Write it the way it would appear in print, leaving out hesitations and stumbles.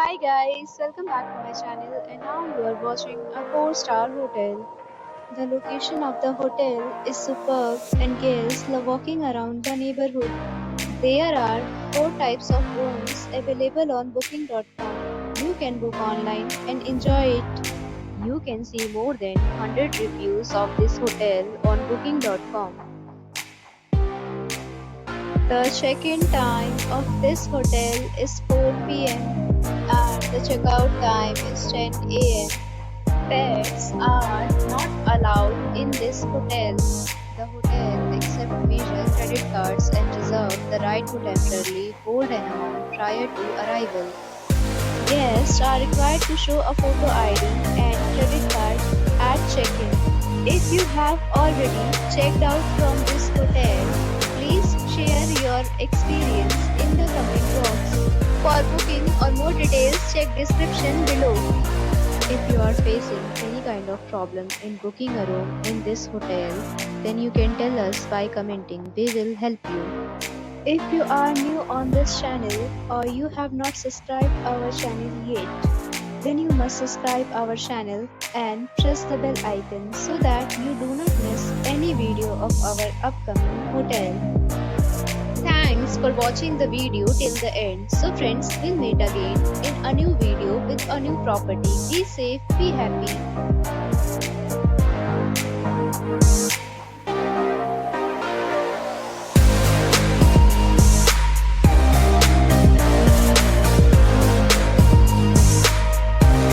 Hi guys, welcome back to my channel and now you are watching a 4-star hotel. The location of the hotel is superb and guests love walking around the neighborhood. There are 4 types of rooms available on booking.com. You can book online and enjoy it. You can see more than 100 reviews of this hotel on booking.com. The check-in time of this hotel is 4 p.m. and the checkout time is 10 a.m. Pets are not allowed in this hotel. The hotel accepts major credit cards and reserves the right to temporarily hold an amount prior to arrival. Guests are required to show a photo ID and credit card at check-in. If you have already checked out from this hotel, please share your experience in the comment box. For booking or more details, check description below. If you are facing any kind of problem in booking a room in this hotel, then you can tell us by commenting. We will help you. If you are new on this channel or you have not subscribed our channel yet, then you must subscribe our channel and press the bell icon so that you do not miss any video of our upcoming hotel. Thanks for watching the video till the end. So friends, we'll meet again in a new video with a new property. Be safe, be happy.